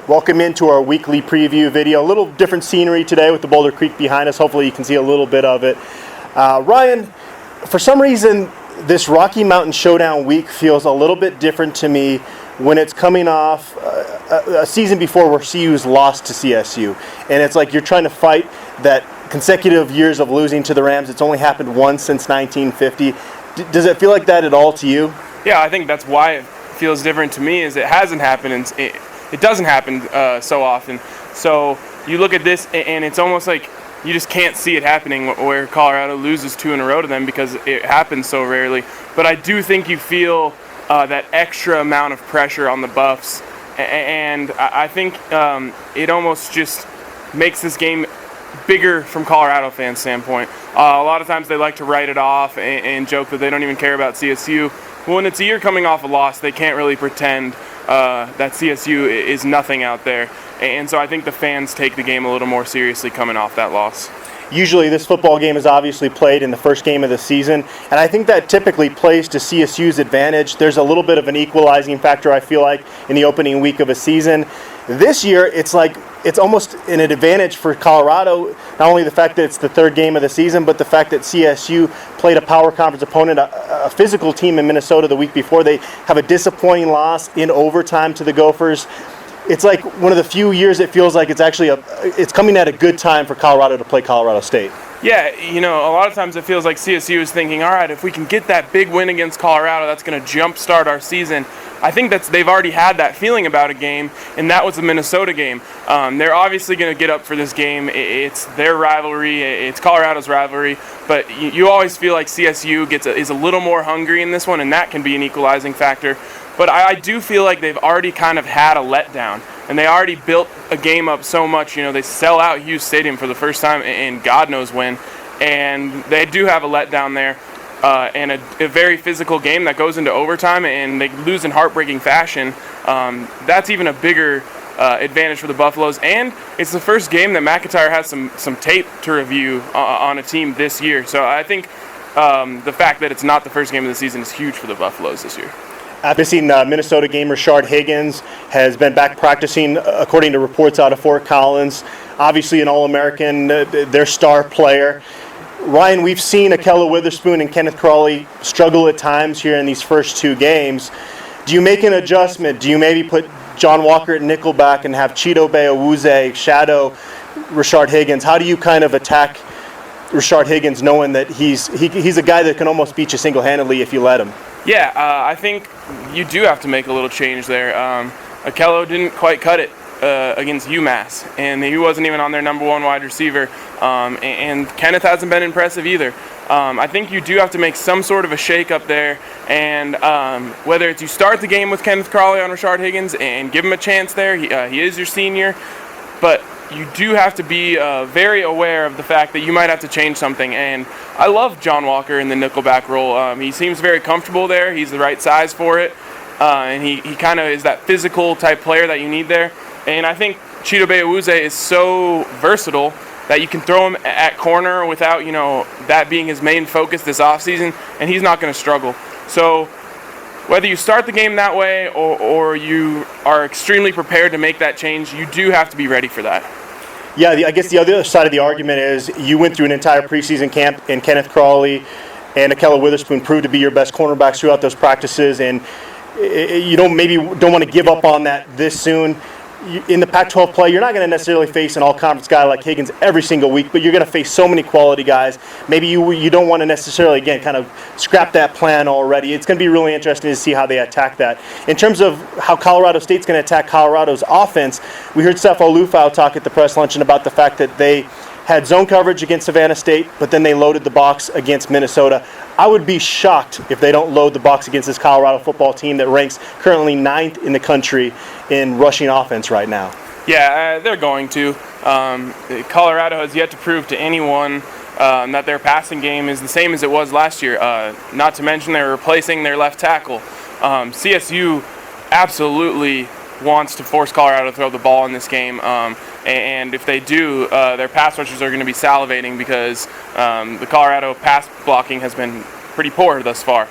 Welcome into our weekly preview video. A little different scenery today with the Boulder Creek behind us. Hopefully you can see a little bit of it. Ryan, for some reason, this Rocky Mountain Showdown week feels a little bit different to me when it's coming off a season before where CU's lost to CSU. And it's like you're trying to fight that consecutive years of losing to the Rams. It's only happened once since 1950. Does it feel like that at all to you? Yeah, I think that's why it feels different to me, is it hasn't happened, and it doesn't happen so often. So you look at this, and it's almost like you just can't see it happening where Colorado loses 2 in a row to them because it happens so rarely. But I do think you feel that extra amount of pressure on the Buffs, and I think it almost just makes this game bigger from Colorado fans' standpoint. A lot of times they like to write it off and joke that they don't even care about CSU. When it's a year coming off a loss, they can't really pretend that CSU is nothing out there. And so I think the fans take the game a little more seriously coming off that loss. Usually this football game is obviously played in the first game of the season, and I think that typically plays to CSU's advantage. There's a little bit of an equalizing factor, I feel like, in the opening week of a season. This year, it's like it's almost an advantage for Colorado, not only the fact that it's the third game of the season, but the fact that CSU played a power conference opponent, a physical team in Minnesota the week before. They have a disappointing loss in overtime to the Gophers. It's like one of the few years it feels like it's coming at a good time for Colorado to play Colorado State. Yeah, a lot of times it feels like CSU is thinking, all right, if we can get that big win against Colorado, that's going to jumpstart our season. I think they've already had that feeling about a game, and that was the Minnesota game. They're obviously going to get up for this game. It's their rivalry. It's Colorado's rivalry. But you always feel like CSU is a little more hungry in this one, and that can be an equalizing factor. But I do feel like they've already kind of had a letdown, and they already built a game up so much. They sell out Hughes Stadium for the first time in God knows when, and they do have a letdown there. And a very physical game that goes into overtime, and they lose in heartbreaking fashion. That's even a bigger advantage for the Buffaloes, and it's the first game that McIntyre has some tape to review on a team this year. So I think the fact that it's not the first game of the season is huge for the Buffaloes this year. Missing Minnesota game Rashard Higgins has been back practicing, according to reports out of Fort Collins. Obviously an All-American, their star player. Ryan, we've seen Akella Witherspoon and Kenneth Crawley struggle at times here in these first 2 games. Do you make an adjustment? Do you maybe put John Walker at nickelback and have Chidobe Awuzie shadow Rashard Higgins? How do you kind of attack Rashard Higgins knowing that he's a guy that can almost beat you single-handedly if you let him? Yeah, I think you do have to make a little change there. Akella didn't quite cut it against UMass, and he wasn't even on their number 1 wide receiver. And Kenneth hasn't been impressive either. I think you do have to make some sort of a shake-up there, and whether it's you start the game with Kenneth Crawley on Rashard Higgins and give him a chance there, he is your senior, but you do have to be very aware of the fact that you might have to change something. And I love John Walker in the nickelback role. He seems very comfortable there. He's the right size for it, and he kind of is that physical type player that you need there. And I think Chidobe Awuzie is so versatile that you can throw him at corner without, that being his main focus this offseason, and he's not going to struggle. So whether you start the game that way or you are extremely prepared to make that change, you do have to be ready for that. Yeah, I guess the other side of the argument is you went through an entire preseason camp, and Kenneth Crawley and Akella Witherspoon proved to be your best cornerbacks throughout those practices, and you don't want to give up on that this soon. In the Pac-12 play, you're not going to necessarily face an all-conference guy like Higgins every single week, but you're going to face so many quality guys. Maybe you don't want to necessarily, again, kind of scrap that plan already. It's going to be really interesting to see how they attack that. In terms of how Colorado State's going to attack Colorado's offense, we heard Seth Olufau talk at the press luncheon about the fact that they had zone coverage against Savannah State, but then they loaded the box against Minnesota. I would be shocked if they don't load the box against this Colorado football team that ranks currently 9th in the country in rushing offense right now. Yeah, they're going to. Colorado has yet to prove to anyone that their passing game is the same as it was last year. Not to mention they're replacing their left tackle. CSU absolutely wants to force Colorado to throw the ball in this game. And if they do, their pass rushers are going to be salivating because the Colorado pass blocking has been pretty poor thus far.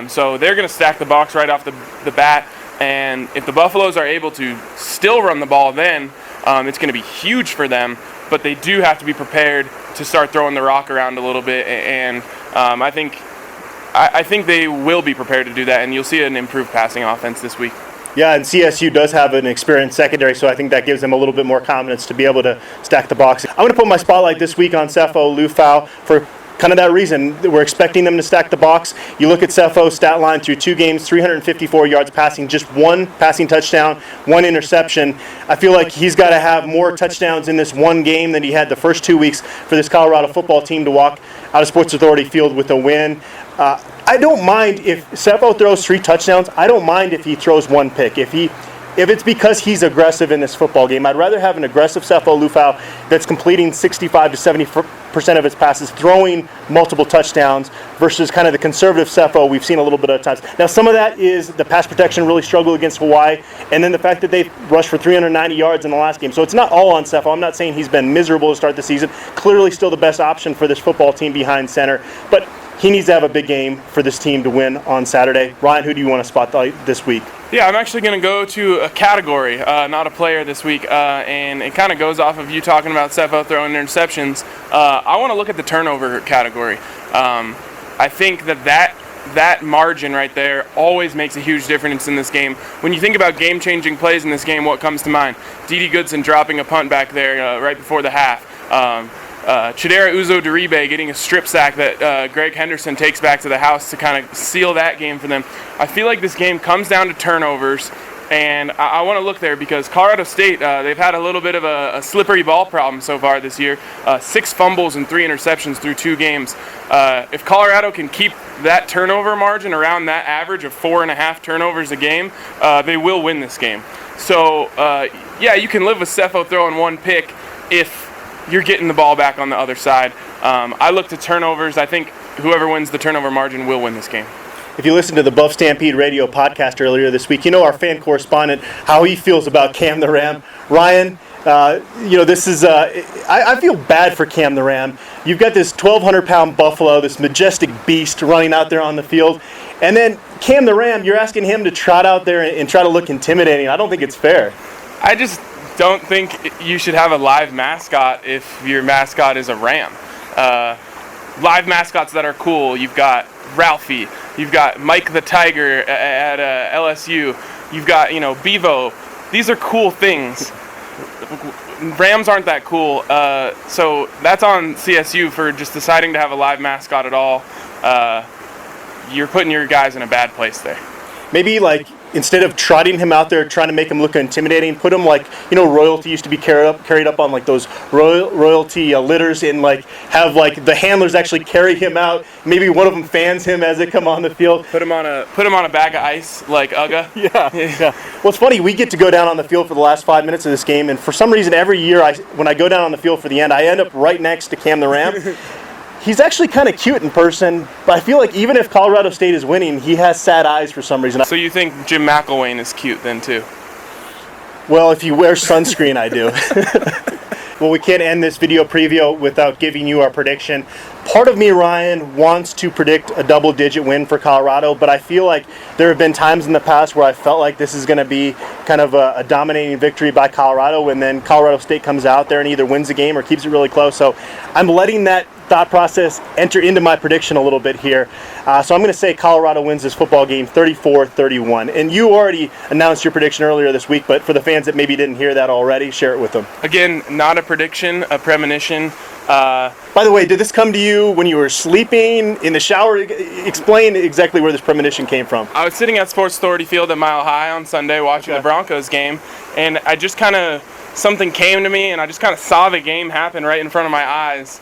So they're going to stack the box right off the bat. And if the Buffaloes are able to still run the ball, then it's going to be huge for them. But they do have to be prepared to start throwing the rock around a little bit, and I think they will be prepared to do that, and you'll see an improved passing offense this week. Yeah, and CSU does have an experienced secondary, so I think that gives them a little bit more confidence to be able to stack the box. I'm going to put my spotlight this week on Sefo Liufau for kind of that reason. We're expecting them to stack the box. You look at Sefo's stat line through 2 games, 354 yards passing, just 1 passing touchdown, 1 interception. I feel like he's got to have more touchdowns in this 1 game than he had the first 2 weeks for this Colorado football team to walk out of Sports Authority Field with a win. I don't mind if Sefo throws 3 touchdowns. I don't mind if he throws 1 pick. If it's because he's aggressive in this football game, I'd rather have an aggressive Sefo Liufau that's completing 65 to 70% of his passes, throwing multiple touchdowns, versus kind of the conservative Sefo we've seen a little bit of times. Now, some of that is the pass protection really struggled against Hawaii, and then the fact that they rushed for 390 yards in the last game. So it's not all on Sefo. I'm not saying he's been miserable to start the season. Clearly still the best option for this football team behind center. But he needs to have a big game for this team to win on Saturday. Ryan, who do you want to spotlight this week? Yeah, I'm actually going to go to a category, not a player this week, and it kind of goes off of you talking about Sefo throwing interceptions. I want to look at the turnover category. I think that margin right there always makes a huge difference in this game. When you think about game-changing plays in this game, what comes to mind? Dede Goodson dropping a punt back there right before the half. Chidera Uzo-Diribe getting a strip sack that Greg Henderson takes back to the house to kind of seal that game for them. I feel like this game comes down to turnovers, and I want to look there because Colorado State, they've had a little bit of a slippery ball problem so far this year. 6 fumbles and 3 interceptions through 2 games. If Colorado can keep that turnover margin around that average of 4.5 turnovers a game, they will win this game. So, yeah, you can live with Sefo throwing 1 pick if you're getting the ball back on the other side. I look to turnovers. I think whoever wins the turnover margin will win this game. If you listened to the Buff Stampede radio podcast earlier this week, you know our fan correspondent, how he feels about Cam the Ram. Ryan, this is, I feel bad for Cam the Ram. You've got this 1,200-pound buffalo, this majestic beast running out there on the field, and then Cam the Ram, you're asking him to trot out there and try to look intimidating. I don't think it's fair. I just don't think you should have a live mascot if your mascot is a ram. Live mascots that are cool, you've got Ralphie, you've got Mike the Tiger at LSU, you've got, Bevo. These are cool things. Rams aren't that cool, so that's on CSU for just deciding to have a live mascot at all. You're putting your guys in a bad place there. Maybe instead of trotting him out there, trying to make him look intimidating, put him royalty used to be carried up on like those royalty litters, and have the handlers actually carry him out. Maybe one of them fans him as they come on the field. Put him on a bag of ice like Uga. Yeah. Well, it's funny. We get to go down on the field for the last 5 minutes of this game, and for some reason, every year when I go down on the field for the end, I end up right next to Cam the Ram. He's actually kind of cute in person, but I feel like even if Colorado State is winning, he has sad eyes for some reason. So you think Jim McElwain is cute then too? Well, if you wear sunscreen, I do. Well, we can't end this video preview without giving you our prediction. Part of me, Ryan, wants to predict a double-digit win for Colorado, but I feel like there have been times in the past where I felt like this is going to be kind of a dominating victory by Colorado, and then Colorado State comes out there and either wins the game or keeps it really close. So I'm letting that thought process enter into my prediction a little bit here. So I'm going to say Colorado wins this football game 34-31. And you already announced your prediction earlier this week, but for the fans that maybe didn't hear that already, share it with them. Again, not a prediction, a premonition. By the way, did this come to you when you were sleeping, in the shower? Explain exactly where this premonition came from. I was sitting at Sports Authority Field at Mile High on Sunday watching the Broncos game, and I just something came to me, and I just kind of saw the game happen right in front of my eyes.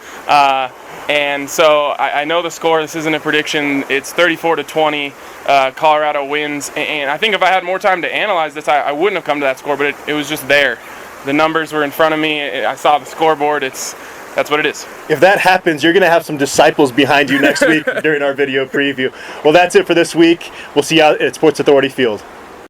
And so I know the score. This isn't a prediction. It's 34-20. Colorado wins. And I think if I had more time to analyze this, I wouldn't have come to that score, but it was just there. The numbers were in front of me. I saw the scoreboard. That's what it is. If that happens, you're going to have some disciples behind you next week during our video preview. Well, that's it for this week. We'll see you out at Sports Authority Field.